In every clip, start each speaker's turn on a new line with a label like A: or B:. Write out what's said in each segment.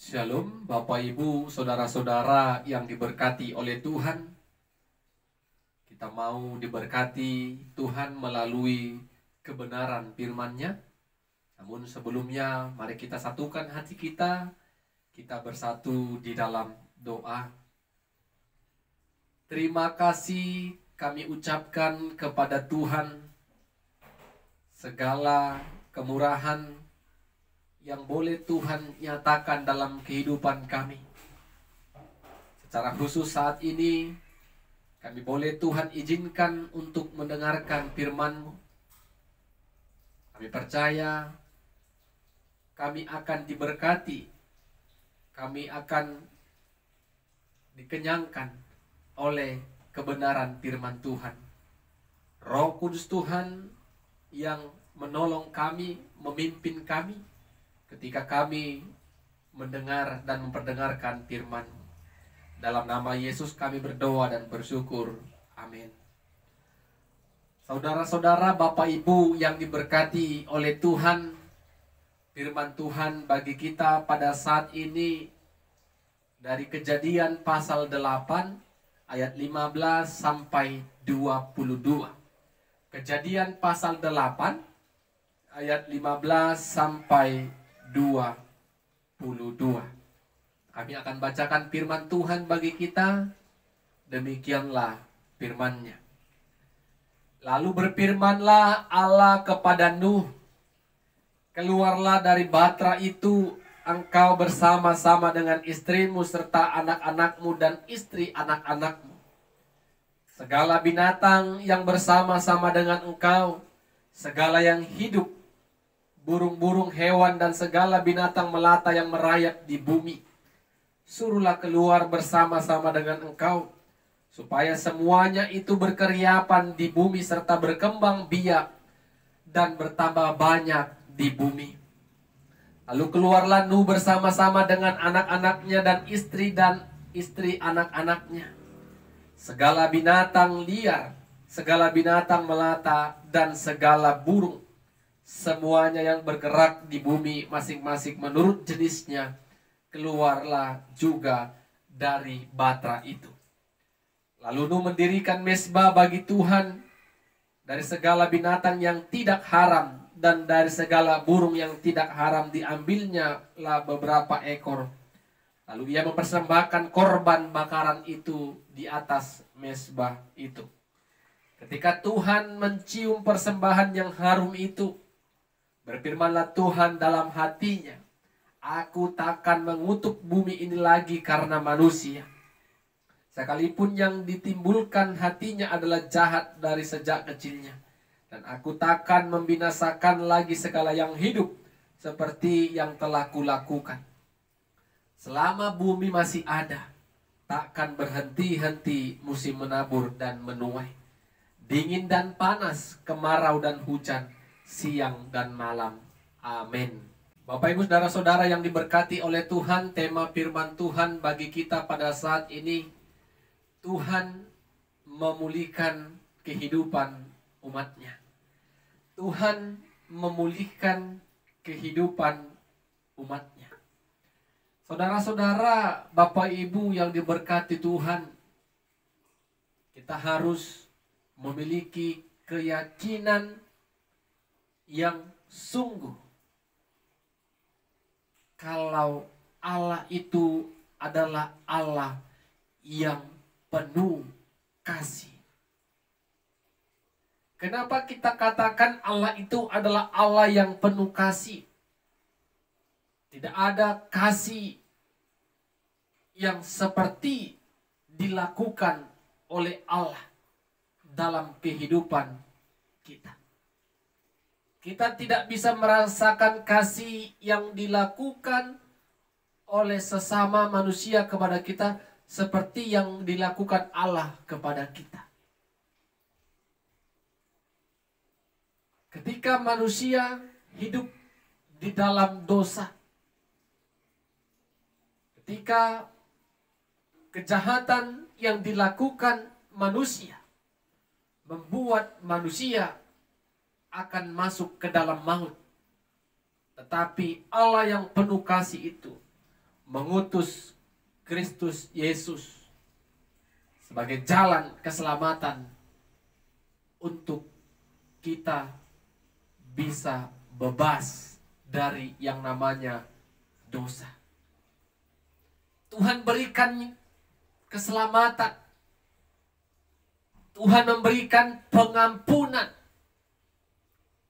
A: Shalom, Bapak Ibu, saudara-saudara yang diberkati oleh Tuhan. Kita mau diberkati Tuhan melalui kebenaran firman-Nya. Namun sebelumnya, mari kita satukan hati kita. Kita bersatu di dalam doa. Terima kasih kami ucapkan kepada Tuhan segala kemurahan yang boleh Tuhan nyatakan dalam kehidupan kami. Secara khusus saat ini, kami boleh Tuhan izinkan untuk mendengarkan firman-Mu. Kami percaya kami akan diberkati, kami akan dikenyangkan oleh kebenaran firman Tuhan. Roh Kudus Tuhan yang menolong kami, memimpin kami, ketika kami mendengar dan memperdengarkan firman-Mu. Dalam nama Yesus kami berdoa dan bersyukur. Amin. Saudara-saudara, Bapak Ibu yang diberkati oleh Tuhan, firman Tuhan bagi kita pada saat ini dari Kejadian pasal 8 ayat 15 sampai 22. Kejadian pasal 8 ayat 15 sampai 22. Kami akan bacakan firman Tuhan bagi kita. Demikianlah firman-Nya. Lalu berfirmanlah Allah kepada Nuh, keluarlah dari Batra itu, engkau bersama-sama dengan istrimu serta anak-anakmu dan istri anak-anakmu. Segala binatang yang bersama-sama dengan engkau, segala yang hidup, burung-burung, hewan, dan segala binatang melata yang merayap di bumi, suruhlah keluar bersama-sama dengan engkau, supaya semuanya itu berkeriapan di bumi serta berkembang biak dan bertambah banyak di bumi. Lalu keluarlah Nuh bersama-sama dengan anak-anaknya dan istri anak-anaknya. Segala binatang liar, segala binatang melata, dan segala burung, semuanya yang bergerak di bumi masing-masing menurut jenisnya, keluarlah juga dari Batra itu. Lalu Nuh mendirikan mezbah bagi Tuhan dari segala binatang yang tidak haram dan dari segala burung yang tidak haram diambilnya lah beberapa ekor. Lalu ia mempersembahkan korban bakaran itu di atas mezbah itu. Ketika Tuhan mencium persembahan yang harum itu, berfirmanlah Tuhan dalam hatinya, aku takkan mengutuk bumi ini lagi karena manusia, sekalipun yang ditimbulkan hatinya adalah jahat dari sejak kecilnya. Dan aku takkan membinasakan lagi segala yang hidup seperti yang telah kulakukan. Selama bumi masih ada, takkan berhenti-henti musim menabur dan menuai, dingin dan panas, kemarau dan hujan, siang dan malam. Amin. Bapak Ibu saudara-saudara yang diberkati oleh Tuhan, tema firman Tuhan bagi kita pada saat ini, Tuhan memulihkan kehidupan umatnya. Tuhan memulihkan kehidupan umatnya. Saudara-saudara, Bapak Ibu yang diberkati Tuhan, kita harus memiliki keyakinan yang sungguh kalau Allah itu adalah Allah yang penuh kasih. Kenapa kita katakan Allah itu adalah Allah yang penuh kasih? Tidak ada kasih yang seperti dilakukan oleh Allah dalam kehidupan kita. Kita tidak bisa merasakan kasih yang dilakukan oleh sesama manusia kepada kita seperti yang dilakukan Allah kepada kita. Ketika manusia hidup di dalam dosa, ketika kejahatan yang dilakukan manusia membuat manusia akan masuk ke dalam maut. Tetapi Allah yang penuh kasih itu mengutus Kristus Yesus sebagai jalan keselamatan untuk kita bisa bebas dari yang namanya dosa. Tuhan berikan keselamatan. Tuhan memberikan pengampunan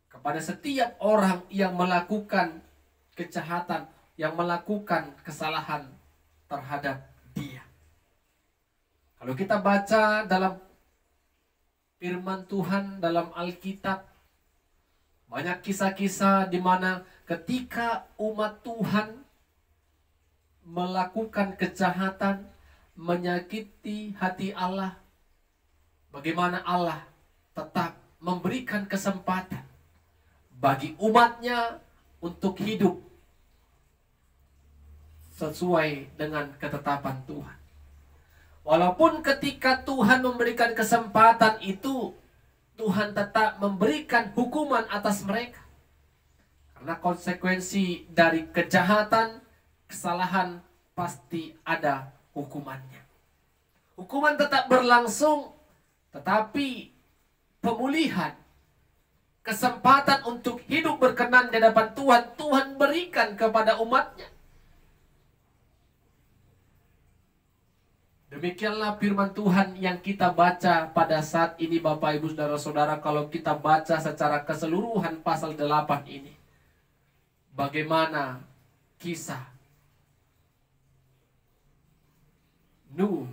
A: kepada setiap orang yang melakukan kejahatan, yang melakukan kesalahan terhadap Dia. Kalau kita baca dalam firman Tuhan dalam Alkitab, banyak kisah-kisah di mana ketika umat Tuhan melakukan kejahatan, menyakiti hati Allah, bagaimana Allah tetap memberikan kesempatan bagi umatnya untuk hidup sesuai dengan ketetapan Tuhan. Walaupun ketika Tuhan memberikan kesempatan itu, Tuhan tetap memberikan hukuman atas mereka. Karena konsekuensi dari kejahatan, kesalahan pasti ada hukumannya. Hukuman tetap berlangsung, tetapi pemulihan, kesempatan untuk hidup berkenan di hadapan Tuhan, Tuhan berikan kepada umatnya. Demikianlah firman Tuhan yang kita baca pada saat ini, Bapak Ibu Saudara-saudara. Kalau kita baca secara keseluruhan pasal 8 ini, bagaimana kisah Nuh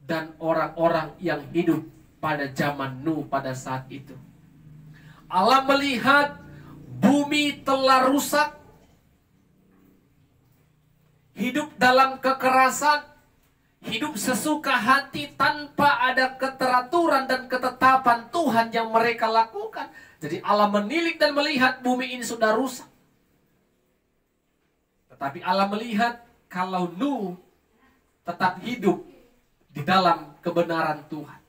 A: dan orang-orang yang hidup pada zaman Nuh pada saat itu. Allah melihat bumi telah rusak, hidup dalam kekerasan, hidup sesuka hati tanpa ada keteraturan dan ketetapan Tuhan yang mereka lakukan. Jadi Allah menilik dan melihat bumi ini sudah rusak. Tetapi Allah melihat kalau Nuh tetap hidup di dalam kebenaran Tuhan.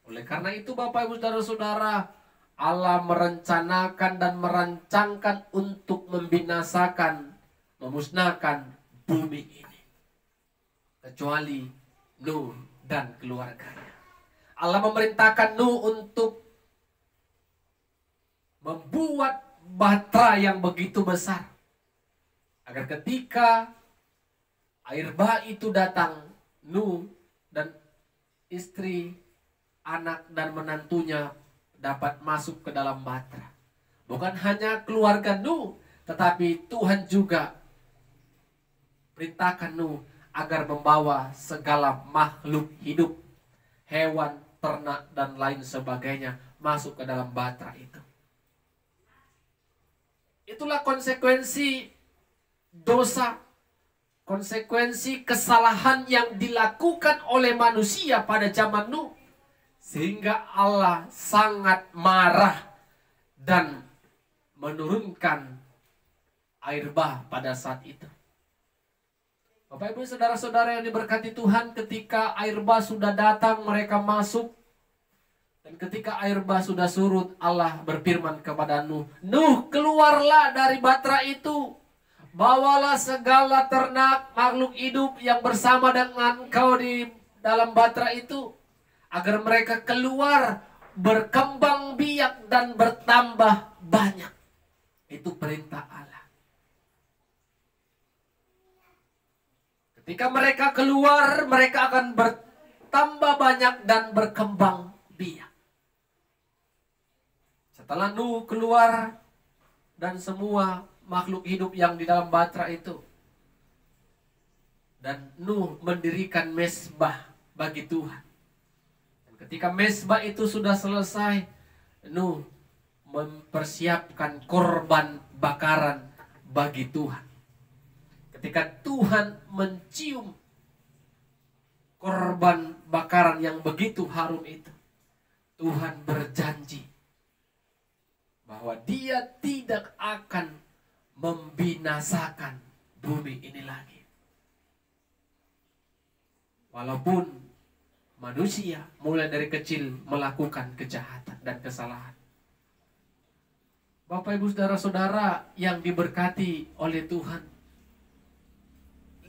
A: Oleh karena itu Bapak Ibu Saudara-saudara, Allah merencanakan dan merancangkan untuk membinasakan, memusnahkan bumi ini. Kecuali Nuh dan keluarganya. Allah memerintahkan Nuh untuk membuat bahtera yang begitu besar, agar ketika air bah itu datang, Nuh dan istri, anak dan menantunya dapat masuk ke dalam bahtera. Bukan hanya keluarga Nuh, tetapi Tuhan juga perintahkan Nuh agar membawa segala makhluk hidup, hewan, ternak, dan lain sebagainya masuk ke dalam bahtera itu. Itulah konsekuensi dosa, konsekuensi kesalahan yang dilakukan oleh manusia pada zaman Nuh. Sehingga Allah sangat marah dan menurunkan air bah pada saat itu. Bapak Ibu Saudara-saudara yang diberkati Tuhan, ketika air bah sudah datang, mereka masuk. Dan ketika air bah sudah surut, Allah berfirman kepada Nuh, Nuh, keluarlah dari bahtera itu. Bawalah segala ternak, makhluk hidup yang bersama dengan engkau di dalam bahtera itu, agar mereka keluar, berkembang biak dan bertambah banyak. Itu perintah Allah. Ketika mereka keluar, mereka akan bertambah banyak dan berkembang biak. Setelah Nuh keluar dan semua makhluk hidup yang di dalam bahtera itu, dan Nuh mendirikan mezbah bagi Tuhan. Dan ketika mezbah itu sudah selesai, Nuh mempersiapkan korban bakaran bagi Tuhan. Ketika Tuhan mencium korban bakaran yang begitu harum itu, Tuhan berjanji bahwa Dia tidak akan membinasakan bumi ini lagi. Walaupun manusia mulai dari kecil melakukan kejahatan dan kesalahan. Bapak Ibu Saudara-saudara yang diberkati oleh Tuhan,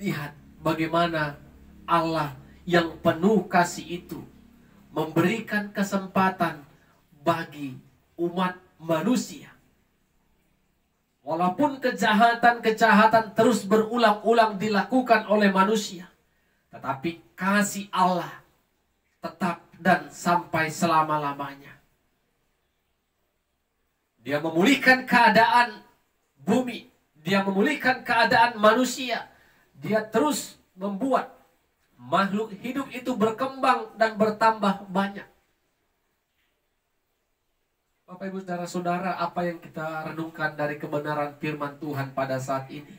A: Lihat bagaimana Allah yang penuh kasih itu memberikan kesempatan bagi umat manusia. Walaupun kejahatan-kejahatan terus berulang-ulang dilakukan oleh manusia, tetapi kasih Allah tetap dan sampai selama-lamanya. Dia memulihkan keadaan bumi, dia memulihkan keadaan manusia. Dia terus membuat makhluk hidup itu berkembang dan bertambah banyak. Bapak Ibu Saudara-saudara, apa yang kita renungkan dari kebenaran firman Tuhan pada saat ini?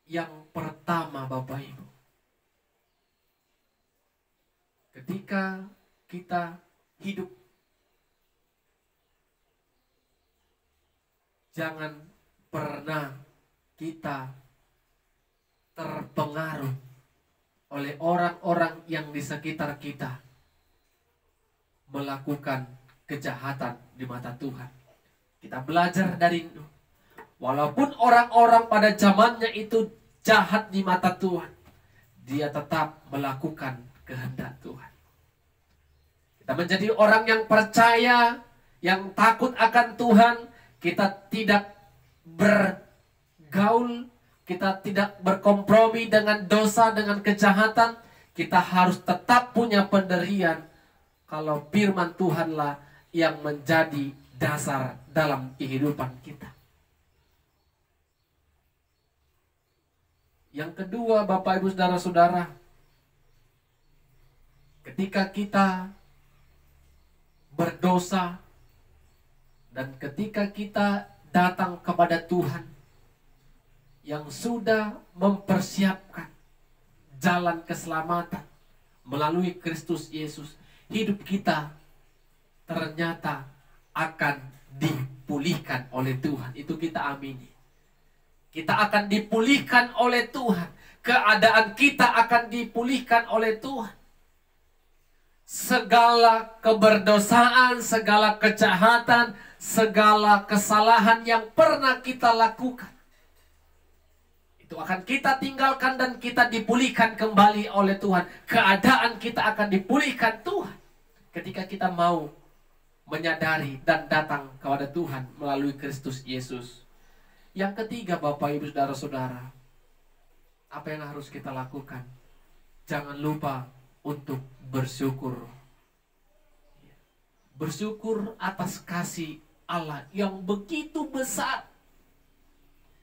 A: Yang pertama, Bapak Ibu, ketika kita hidup, jangan pernah kita terpengaruh oleh orang-orang yang di sekitar kita melakukan kejahatan di mata Tuhan. Kita belajar dari Nuh. Walaupun orang-orang pada zamannya itu jahat di mata Tuhan, dia tetap melakukan kehendak Tuhan. Kita menjadi orang yang percaya, yang takut akan Tuhan. Kita tidak bergaul, kita tidak berkompromi dengan dosa, dengan kejahatan. Kita harus tetap punya pendirian kalau firman Tuhanlah yang menjadi dasar dalam kehidupan kita. Yang kedua, Bapak Ibu Saudara-saudara, ketika kita berdosa dan ketika kita datang kepada Tuhan yang sudah mempersiapkan jalan keselamatan melalui Kristus Yesus, hidup kita ternyata akan dipulihkan oleh Tuhan. Itu kita amini. Kita akan dipulihkan oleh Tuhan. Keadaan kita akan dipulihkan oleh Tuhan. Segala keberdosaan, segala kejahatan, segala kesalahan yang pernah kita lakukan, itu akan kita tinggalkan dan kita dipulihkan kembali oleh Tuhan. Keadaan kita akan dipulihkan Tuhan ketika kita mau menyadari dan datang kepada Tuhan melalui Kristus Yesus. Yang ketiga, Bapak Ibu Saudara-saudara, apa yang harus kita lakukan? Jangan lupa untuk bersyukur. Bersyukur atas kasih Allah yang begitu besar,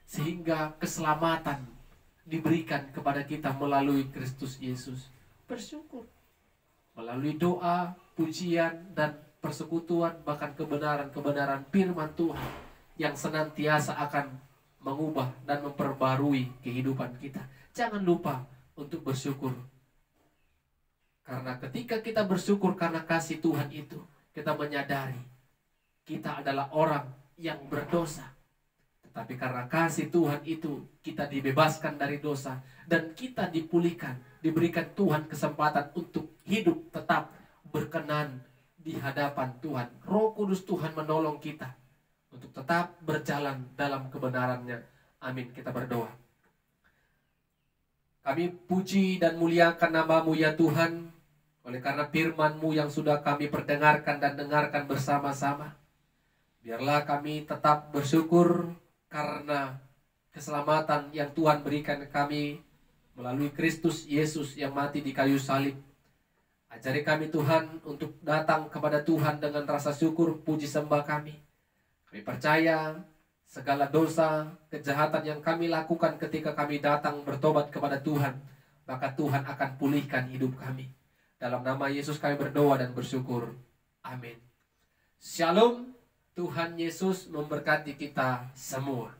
A: sehingga keselamatan diberikan kepada kita melalui Kristus Yesus. Bersyukur melalui doa, pujian, dan persekutuan, bahkan kebenaran-kebenaran firman Tuhan yang senantiasa akan mengubah dan memperbarui kehidupan kita. Jangan lupa untuk bersyukur. Karena ketika kita bersyukur karena kasih Tuhan itu, kita menyadari kita adalah orang yang berdosa. Tetapi karena kasih Tuhan itu, kita dibebaskan dari dosa dan kita dipulihkan, diberikan Tuhan kesempatan untuk hidup tetap berkenan di hadapan Tuhan. Roh Kudus Tuhan menolong kita untuk tetap berjalan dalam kebenarannya. Amin. Kita berdoa. Kami puji dan muliakan nama-Mu ya Tuhan, oleh karena firman-Mu yang sudah kami perdengarkan dan dengarkan bersama-sama. Biarlah kami tetap bersyukur karena keselamatan yang Tuhan berikan kami melalui Kristus Yesus yang mati di kayu salib. Ajari kami Tuhan untuk datang kepada Tuhan dengan rasa syukur, puji sembah kami. Kami percaya segala dosa, kejahatan yang kami lakukan ketika kami datang bertobat kepada Tuhan, maka Tuhan akan pulihkan hidup kami. Dalam nama Yesus kami berdoa dan bersyukur. Amin. Shalom. Tuhan Yesus memberkati kita semua.